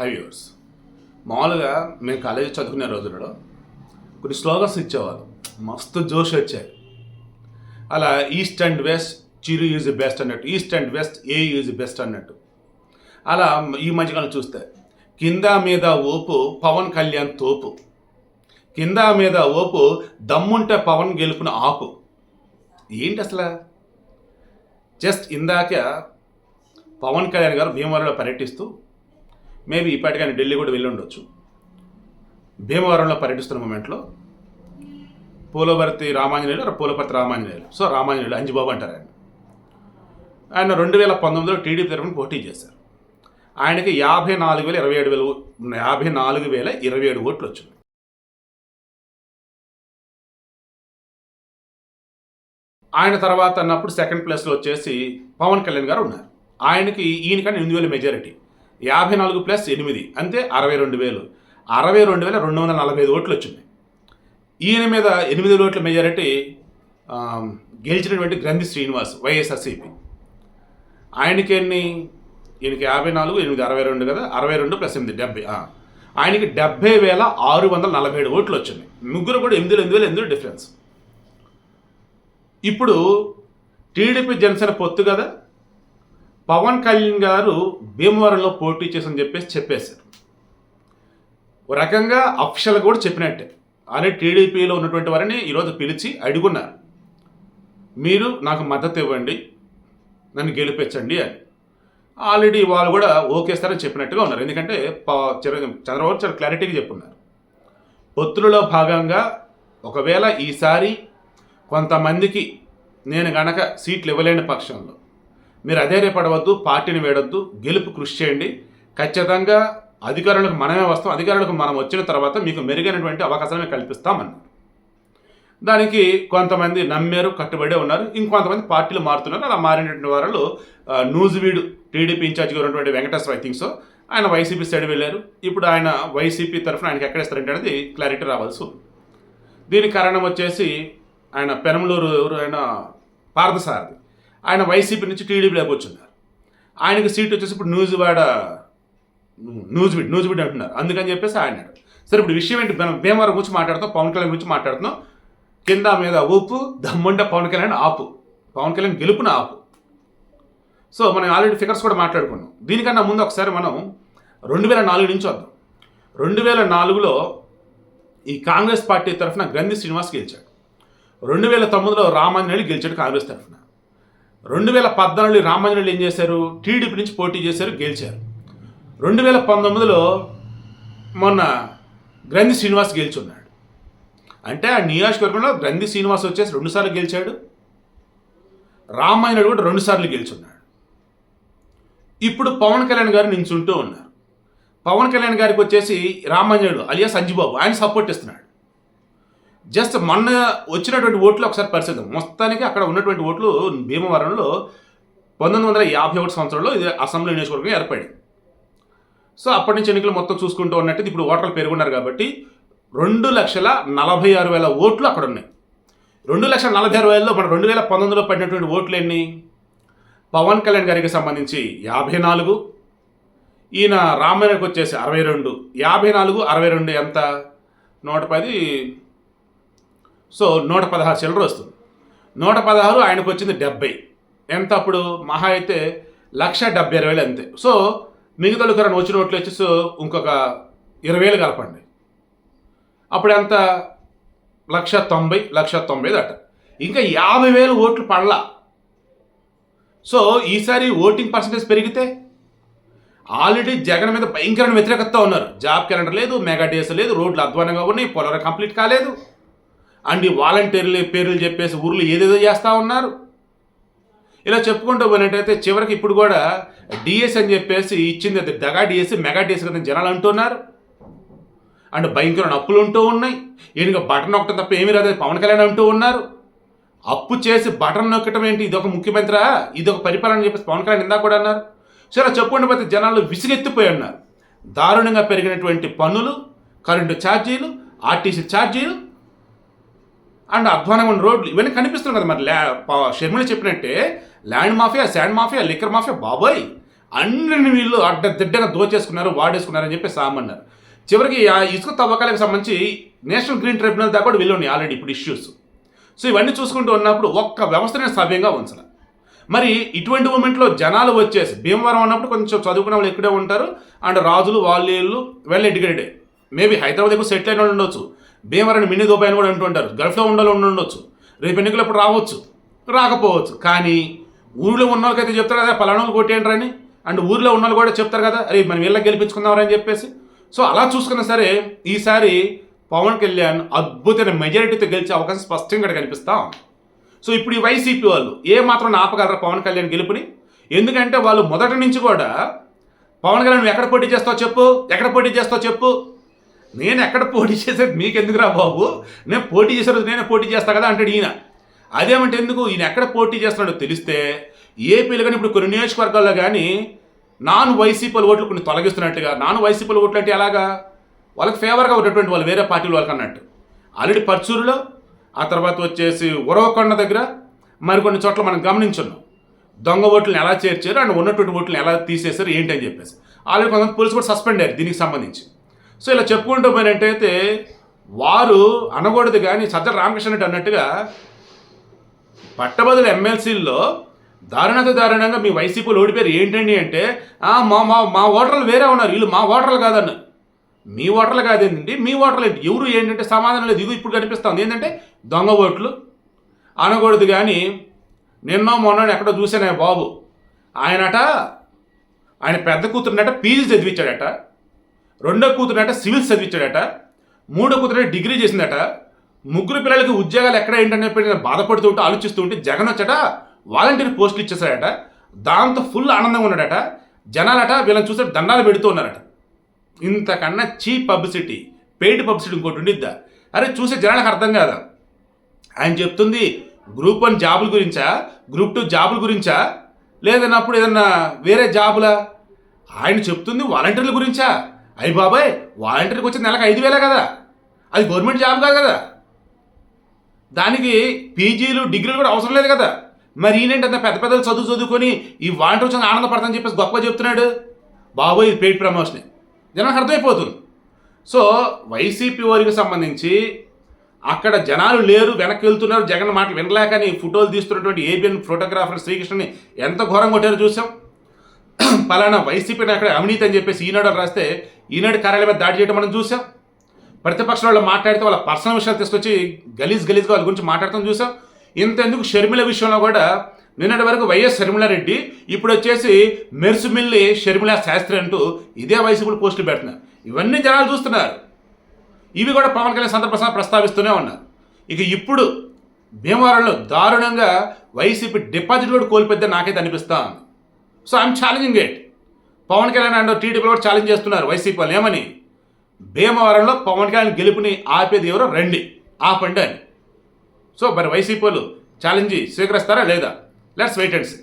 5 years మామూలుగా మేము college చదువుకునే రోజులలో కొన్ని స్లోగన్స్ ఇచ్చేవాళ్ళు, మస్తు జోష్ వచ్చాయి. అలా east and west Chiru is the best అన్నట్టు, east and west A is the best అన్నట్టు. అలా ఈ మధ్యకాలం చూస్తే కింద మీద ఓపు పవన్ కళ్యాణ్ తోపు, కింద మీద ఓపు దమ్ముంటే పవన్ గెలుపున ఆపు. ఏంటి అసలు? జస్ట్ ఇందాక పవన్ కళ్యాణ్ గారు భీమవరంలో పర్యటిస్తూ, మేబీ ఇప్పటికైనా ఢిల్లీ కూడా వెళ్ళి ఉండొచ్చు, భీమవరంలో పర్యటిస్తున్న మూమెంట్లో పూలపర్తి రామాంజనేయులు, సో రామాంజనేయులు అంజిబాబు అంటారు ఆయన 2019లో టీడీపీ తరఫున పోటీ చేశారు. ఆయనకి 54,027 ఓట్లు వచ్చింది. ఆయన తర్వాత అన్నప్పుడు సెకండ్ ప్లేస్లో వచ్చేసి పవన్ కళ్యాణ్ గారు ఉన్నారు. ఆయనకి ఈయనకన్నా 8,000 మెజారిటీ, 54+8 అంతే 62,000, 62,245 ఓట్లు వచ్చింది. ఈయన మీద 8 ఓట్ల మెజారిటీ గెలిచినటువంటి గ్రంథి శ్రీనివాస్ వైఎస్ఆర్సీపీ. ఆయనకి ఎన్ని? ఈయనకి 54, 8, 62 కదా, 62+8 70. ఆయనకి 70,647 ఓట్లు వచ్చింది. ముగ్గురు కూడా 8,000 డిఫరెన్స్. ఇప్పుడు టీడీపీ జనసేన పొత్తు కదా, పవన్ కళ్యాణ్ గారు భీమవరంలో పోటీ చేసని చెప్పేశారు. ఒక రకంగా అఫీషియల్గా కూడా చెప్పినట్టే. అని టీడీపీలో ఉన్నటువంటి వారిని ఈరోజు పిలిచి అడుగున్నారు, మీరు నాకు మద్దతు ఇవ్వండి, నన్ను గెలిపించండి అని. ఆల్రెడీ వాళ్ళు కూడా ఓకేస్తారని చెప్పినట్టుగా ఉన్నారు. ఎందుకంటే చంద్రబాబు చాలా క్లారిటీగా చెప్పున్నారు, పొత్తులలో భాగంగా ఒకవేళ ఈసారి కొంతమందికి నేను గనక సీట్లు ఇవ్వలేని పక్షంలో మీరు అధైర్యపడవద్దు, పార్టీని వేడొద్దు, గెలుపు కృషి చేయండి, ఖచ్చితంగా అధికారులకు మనమే వస్తాం, అధికారులకు మనం వచ్చిన తర్వాత మీకు మెరుగైనటువంటి అవకాశాలను కల్పిస్తామన్నారు. దానికి కొంతమంది నమ్మారు, కట్టుబడే ఉన్నారు. ఇంకొంతమంది పార్టీలు మారుతున్నారు. అలా మారినటువంటి వారిలో నూజివీడు టీడీపీ ఇన్ఛార్జిగా ఉన్నటువంటి వెంకటేశ్వర ఐ థింక్ సో, ఆయన వైసీపీ సైడ్ వెళ్ళారు. ఇప్పుడు ఆయన వైసీపీ తరఫున ఆయనకి ఎక్కడేస్తారంటే అనేది క్లారిటీ రావాల్సి ఉంది. దీనికి కారణం వచ్చేసి ఆయన పెనమలూరు ఆయన పార్థసారథి, ఆయన వైసీపీ నుంచి టీడీపీలోకి వచ్చిన్నారు. ఆయనకి సీట్ వచ్చేసి ఇప్పుడు నూజివీడు అంటున్నారు. అందుకని చెప్పేసి ఆయన. సరే, ఇప్పుడు విషయం ఏంటి? మనం భీమవరం గురించి మాట్లాడుతాం, పవన్ కళ్యాణ్ గురించి మాట్లాడుతున్నాం. కింద మీద ఊపు, దమ్ముంటే పవన్ కళ్యాణ్ ఆపు, పవన్ కళ్యాణ్ గెలుపున ఆపు. సో మనం ఆల్రెడీ ఫిగర్స్ కూడా మాట్లాడుకున్నాం. దీనికన్నా ముందు ఒకసారి మనం 2004 నుంచి వద్దాం. 2004లో ఈ కాంగ్రెస్ పార్టీ తరఫున గ్రంథి శ్రీనివాస్ గెలిచాడు. 2009లో రామాంజనేయులు గెలిచాడు కాంగ్రెస్ తరఫున. 2014లో రామాంజనేయులు ఏం చేశారు? టీడీపీ నుంచి పోటీ చేశారు, గెలిచారు. 2019లో మొన్న గ్రంథి శ్రీనివాస్ గెలిచున్నాడు. అంటే ఆ నియోజకవర్గంలో గ్రంథి శ్రీనివాస్ వచ్చేసి 2 సార్లు గెలిచాడు, రామాయణుడు కూడా 2 సార్లు గెలిచున్నాడు. ఇప్పుడు పవన్ కళ్యాణ్ గారు నించుంటూ ఉన్నారు. పవన్ కళ్యాణ్ గారికి వచ్చేసి రామాంజనేయుడు అలియాస్ అంజిబాబు ఆయన సపోర్ట్ ఇస్తున్నాడు. జస్ట్ మొన్న వచ్చినటువంటి ఓట్లు ఒకసారి పరిశీలిద్దాం. మొత్తానికి అక్కడ ఉన్నటువంటి ఓట్లు భీమవరంలో 1951 సంవత్సరంలో ఇది అసెంబ్లీ నియోజకవర్గం ఏర్పడింది. సో అప్పటి నుంచి ఎన్నికలు మొత్తం చూసుకుంటూ ఉన్నట్టు ఇప్పుడు ఓటర్లు పెరుగున్నారు కాబట్టి 2,46,000 ఓట్లు అక్కడ ఉన్నాయి. 2,46,000లో మన 2019లో పడినటువంటి ఓట్లు ఎన్ని? పవన్ కళ్యాణ్ గారికి సంబంధించి 54, ఈయన రామాయణకి వచ్చేసి 62, 54, 62 ఎంత? 110, సో 116 చిల్లర వస్తుంది. 116 ఆయనకు వచ్చింది 70, ఎంత అప్పుడు? మహా అయితే 1,70,000 అంతే. సో మిగతా వచ్చిన ఓట్లు వచ్చేసి ఇంకొక 20,000 కలపండి, అప్పుడు ఎంత? 1,90,000 అట. ఇంకా 50,000 ఓట్లు పడలా. సో ఈసారి ఓటింగ్ పర్సంటేజ్ పెరిగితే ఆల్రెడీ జగన్ మీద భయంకరమైన వ్యతిరేకత ఉన్నారు. జాబ్ క్యాలెండర్ లేదు, మెగా డేస్ లేదు, రోడ్లు అధ్వానంగా ఉన్నాయి, పోలవరం కంప్లీట్ కాలేదు, అండ్ ఈ వాలంటీర్లు పేర్లు చెప్పేసి ఊర్లు ఏదేదో చేస్తూ ఉన్నారు. ఇలా చెప్పుకుంటూ పోయినట్టయితే చివరికి ఇప్పుడు కూడా డిఎస్ అని చెప్పేసి ఇచ్చింది అది దగా డిఎస్, మెగా డిఎస్ కదా జనాలు అంటున్నారు. అండ్ భయంకరమైన అప్పులు ఉంటూ ఉన్నాయి. ఈయనకి బటన్ నొక్కటం తప్ప ఏమీ రాదు పవన్ కళ్యాణ్ అంటూ ఉన్నారు. అప్పు చేసి బటన్ నొక్కటం ఏంటి? ఇదొక ముఖ్యమంత్రి, ఇదొక పరిపాలన అని చెప్పేసి పవన్ కళ్యాణ్ ఇందాక కూడా అన్నారు. సరే చెప్పుకుంటూ పోతే జనాలు విసిగెత్తిపోయి ఉన్నారు. దారుణంగా పెరిగినటువంటి పన్నులు, కరెంటు ఛార్జీలు, ఆర్టీసీ ఛార్జీలు, అండ్ అధ్వానంగా ఉన్న రోడ్లు ఇవన్నీ కనిపిస్తున్నాయి కదా. మరి షర్మిల చెప్పినట్టే land mafia, sand mafia, liquor mafia, బాబోయ్ అన్నిని వీళ్ళు అడ్డదిడ్డగా దోచేసుకున్నారు, వాడేసుకున్నారని చెప్పి సామన్నారు. చివరికి ఆ ఇసుక తవ్వకాలకు సంబంధించి నేషనల్ గ్రీన్ ట్రిబ్యునల్ దాకా కూడా వెళ్ళి ఆల్రెడీ ఇప్పుడు ఇష్యూస్. సో ఇవన్నీ చూసుకుంటూ ఉన్నప్పుడు ఒక్క వ్యవస్థనే సవ్యంగా ఉంచాలి. మరి ఇటువంటి మూమెంట్లో జనాలు వచ్చేసి భీమవరం అన్నప్పుడు కొంచెం చదువుకున్న వాళ్ళు ఇక్కడే ఉంటారు, అండ్ రాజులు వాళ్ళు వెల్ ఎడ్యుకేటెడ్, మేబీ హైదరాబాద్ ఎక్కువ సెటిల్ అయిన వాళ్ళు ఉండొచ్చు, భీమవరం మినీ దుబాయ్ అని కూడా అంటుంటారు, గల్ఫ్లో ఉండాలి ఉండొచ్చు, రేపు ఎన్నికలప్పుడు రావచ్చు రాకపోవచ్చు. కానీ ఊళ్ళో ఉన్న వాళ్ళకైతే చెప్తారు కదా పలానా వాళ్ళు కొట్టేయండి అని, అండ్ ఊర్లో ఉన్న వాళ్ళు కూడా చెప్తారు కదా అరే మనం వీళ్ళకి గెలిపించుకుందామని చెప్పేసి. సో అలా చూసుకున్నా సరే ఈసారి పవన్ కళ్యాణ్ అద్భుతమైన మెజారిటీతో గెలిచే అవకాశం స్పష్టంగా ఇక్కడ కనిపిస్తాం. సో ఇప్పుడు ఈ వైసీపీ వాళ్ళు ఏ మాత్రం ఆపగలరా పవన్ కళ్యాణ్ గెలుపుని? ఎందుకంటే వాళ్ళు మొదటి నుంచి కూడా పవన్ కళ్యాణ్ నువ్వు ఎక్కడ పోటీ చేస్తావు చెప్పు, ఎక్కడ పోటీ చేస్తావు చెప్పు, నేను ఎక్కడ పోటీ చేసేది మీకు ఎందుకురా బాబు, నేను పోటీ చేసే రోజు నేనే పోటీ చేస్తా కదా అంటాడు ఈయన. అదేమంటే ఎందుకు ఈయన ఎక్కడ పోటీ చేస్తున్నాడో తెలిస్తే ఏపీలో కానీ ఇప్పుడు కొన్ని నియోజకవర్గాల్లో కానీ నాన్ వైసీపీ ఓట్లు కొన్ని తొలగిస్తున్నట్టుగా, నాన్ వైసీపీ ఓట్లు అంటే ఎలాగా వాళ్ళకి ఫేవర్గా ఉన్నటువంటి వాళ్ళు వేరే పార్టీల వాళ్ళకి అన్నట్టు ఆల్రెడీ పర్చూరులో, ఆ తర్వాత వచ్చేసి ఉరవకొండ దగ్గర మరికొన్ని చోట్ల మనం గమనించున్నాం దొంగ ఓట్లను ఎలా చేర్చారు అండ్ ఉన్నటువంటి ఓట్లను ఎలా తీసేశారు ఏంటి అని చెప్పేసి. ఆల్రెడీ కొంతమంది పోలీసు కూడా సస్పెండ్ అయ్యారు దీనికి సంబంధించి. సో ఇలా చెప్పుకుంటూ పోయినట్టయితే వారు అనకూడదు కానీ సజ్జల రామకృష్ణ రెడ్డి అన్నట్టుగా పట్టభద్రుల ఎమ్మెల్సీల్లో దారుణంగా మీ వైసీపీలు ఓడిపోయారు ఏంటండి అంటే మా ఓటర్లు వేరే ఉన్నారు, వీళ్ళు మా ఓటర్లు కాదన్న. మీ ఓటర్లు కాదేంటండి, మీ ఓటర్లు ఏంటి, ఎవరు ఏంటంటే సమాధానం లేదు. ఇది ఇప్పుడు కనిపిస్తుంది ఏంటంటే దొంగ ఓట్లు అనకూడదు. కానీ నిన్నో మొన్న ఎక్కడో చూసానే బాబు, ఆయన పెద్ద కూతురునట పీజీ చదివించాడట, రెండో కూతురునట సివిల్స్ చదివించాడట, మూడో కూతురు డిగ్రీ చేసిందట, ముగ్గురు పిల్లలకి ఉద్యోగాలు ఎక్కడ ఏంటనే బాధపడుతూ ఉంటే ఆలోచిస్తూ ఉంటే జగన్ వచ్చట వాలంటీర్ పోస్టులు ఇచ్చేసాడట, దాంతో ఫుల్ ఆనందంగా ఉన్నాడట. జనాలట వీళ్ళని చూస్తే దండాలు పెడుతూ ఉన్నారట. ఇంతకన్నా చీప్ పబ్లిసిటీ, పెయిడ్ పబ్లిసిటీ ఇంకోటి ఉండిద్దా? అరే చూసే జనాలకు అర్థం కాదా? ఆయన చెప్తుంది గ్రూప్ 1 జాబుల గురించా, గ్రూప్ 2 జాబుల గురించా, లేదన్నప్పుడు ఏదన్నా వేరే జాబులా? ఆయన చెప్తుంది వాలంటీర్ల గురించా? అయ్యి బాబాయ్ వాలంటీర్కి వచ్చి నెలకు 5,000 కదా, అది గవర్నమెంట్ జాబ్ కాదు కదా, దానికి పీజీలు డిగ్రీలు కూడా అవసరం లేదు కదా. మరి ఈయనేంటి అంత పెద్ద పెద్దలు చదువుకొని ఈ వాలంటీర్ వచ్చి ఆనందపడతానని చెప్పేసి గొప్ప చెప్తున్నాడు. బాబోయ్ ఇది పెయిడ్ ప్రమోషనే, జనానికి అర్థమైపోతుంది. సో వైసీపీ వారికి సంబంధించి అక్కడ జనాలు లేరు, వెనక్కి వెళ్తున్నారు, జగన్ మాటలు వినలేకని ఫోటోలు తీస్తున్నటువంటి ఏబిఎన్ ఫోటోగ్రాఫర్ శ్రీకృష్ణని ఎంత ఘోరంగా కొట్టారో చూసాం. పలానా వైసీపీని అక్కడ అవినీతి అని చెప్పేసి ఈనాడు రాస్తే ఈనాడు కార్యాలయం మీద దాడి చేయడం మనం చూసాం. ప్రతిపక్ష వాళ్ళు మాట్లాడితే వాళ్ళ పర్సనల్ విషయాలు తీసుకొచ్చి గలీజ్గా వాళ్ళ గురించి మాట్లాడతాం చూసాం. ఇంతెందుకు షర్మిల విషయంలో కూడా నిన్నటి వరకు వైఎస్ షర్మిలారెడ్డి, ఇప్పుడు వచ్చేసి మెర్సుమిల్లి షర్మిలా శాస్త్రి అంటూ ఇదే వైసీపీ పోస్టులు పెడుతున్నారు. ఇవన్నీ జనాలు చూస్తున్నారు. ఇవి కూడా పవన్ కళ్యాణ్ సందర్భంగా ప్రస్తావిస్తూనే ఉన్నారు. ఇక ఇప్పుడు భీమవరంలో దారుణంగా వైసీపీ డిపాజిట్ కూడా కోల్పోద్దని నాకైతే అనిపిస్తా ఉంది. So I'm challenging it. Pawan Kalyan and TDP కూడా ఛాలెంజ్ చేస్తున్నారు వైసీపీ వాళ్ళు ఏమని, భీమవరంలో పవన్ కళ్యాణ్ గెలుపుని ఆపేది ఎవరో రండి ఆపండి అని. సో మరి వైసీపీ వాళ్ళు ఛాలెంజ్ స్వీకరిస్తారా లేదా? Let's wait and see.